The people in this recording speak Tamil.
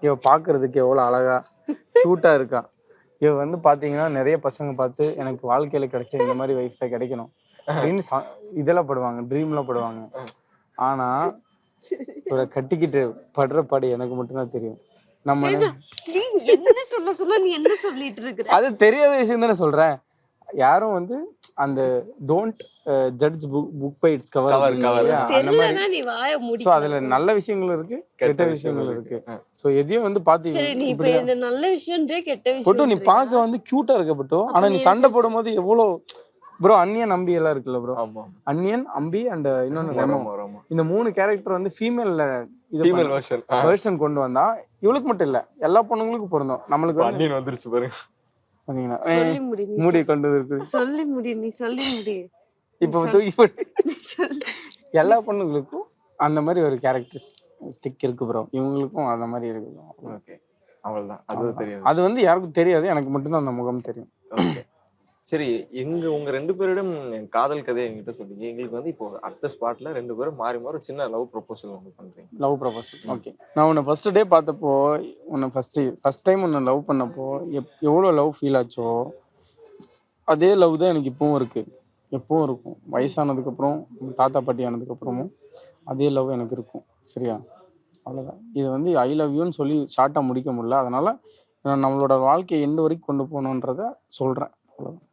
இவ பாக்குறதுக்கு எவ்வளவு அழகா கியூட்டா இருக்கா. இவ வந்து பாத்தீங்கன்னா நிறைய பசங்க பார்த்து எனக்கு வாழ்க்கையில கிடைச்ச இந்த மாதிரி வைஃப் தான் கிடைக்கணும் அப்படின்னு இதெல்லாம் படுவாங்க, ட்ரீம்லாம் படுவாங்க. ஆனா இவரை கட்டிக்கிட்டு படுற பாடு எனக்கு மட்டும்தான் தெரியும். நம்ம நீ என்ன சொல்ல நீ என்ன சொல்லிட்டு இருக்கிற? அது தெரியாத விஷயம் தானே சொல்றேன். யாரும் வந்து அந்த don't judge book by its cover அந்த மாதிரி. நீ வாயை மூடி. சோ அதுல நல்ல விஷயங்கள் இருக்கு, கெட்ட விஷயங்கள் இருக்கு. சோ எதையும் வந்து பாத்தீங்க. சரி, நீ இப்ப இந்த நல்ல விஷயம்ன்றே கெட்ட விஷயம் பட்டு நீ பாக்க வந்து கியூட்டா இருக்க பட்டு. ஆனா நீ சண்டை போடும்போது எவ்வளவு ப்ரோ அன்னியன் அம்பி எல்லாம் இருக்குல்ல ப்ரோ. அன்னியன் அம்பி அண்ட் இன்னொன்னு ரெமோ. இந்த 3 கேரக்டர் வந்து ஃபீமேல்ல ஃபீமேல் வெர்ஷன் கொண்டு வந்தா இவளுக்கு மட்டும் இல்ல எல்லா பொண்ணுங்களுக்கும் பொருந்தும். நம்மளுக்கு அன்னியன் வந்துருச்சு பாருங்க. பாத்தீங்கன்னா சொல்லி முடி. மூடி கொண்டு இருக்கு. சொல்லி முடி, நீ சொல்லி முடி. இப்ப தூக்கி போட்டு எல்லா பொண்ணுங்களுக்கும் அந்த மாதிரி ஒரு கேரக்டர் ஸ்டிக் இருக்கு ப்ரோ. இவங்களுக்கும் அந்த மாதிரி இருக்கு. ஓகே, அவ்வளவுதான். அது தெரியும். அது வந்து யாருக்கும் தெரியாது, எனக்கு மட்டும்தான் அந்த முகம் தெரியும். ஓகே சரி, உங்க 2 பேரிடம் காதல் கதையை என்கிட்ட சொல்லுங்க. எங்களுக்கு வந்து இப்போ அடுத்த ஸ்பாட்ல 2 பேரும் மாறி மாறி சின்ன லவ் ப்ரொபோசல் ஒன்று பண்றீங்க. Love proposal. ஓகே, நான் உன்னை ஃபர்ஸ்ட் டே பார்த்தப்போ, உன்னை ஃபர்ஸ்ட் டைம் உன்னை லவ் பண்ணப்போ எவ்வளோ லவ் ஃபீல் ஆச்சோ அதே லவ் தான் எனக்கு இப்பவும் இருக்கு, எப்பவும் இருக்கும். வயசானதுக்கப்புறம் தாத்தா பாட்டி ஆனதுக்கப்புறமும் அதே லவ் எனக்கு இருக்கும். சரியா? அவ்வளோதான். இது வந்து ஐ லவ் யூன்னு சொல்லி ஷார்ட்டாக முடிக்க முடியல. அதனால நான் நம்மளோட வாழ்க்கையை எண்டு வரைக்கும் கொண்டு போகணுன்றத சொல்கிறேன். அவ்வளோதான்.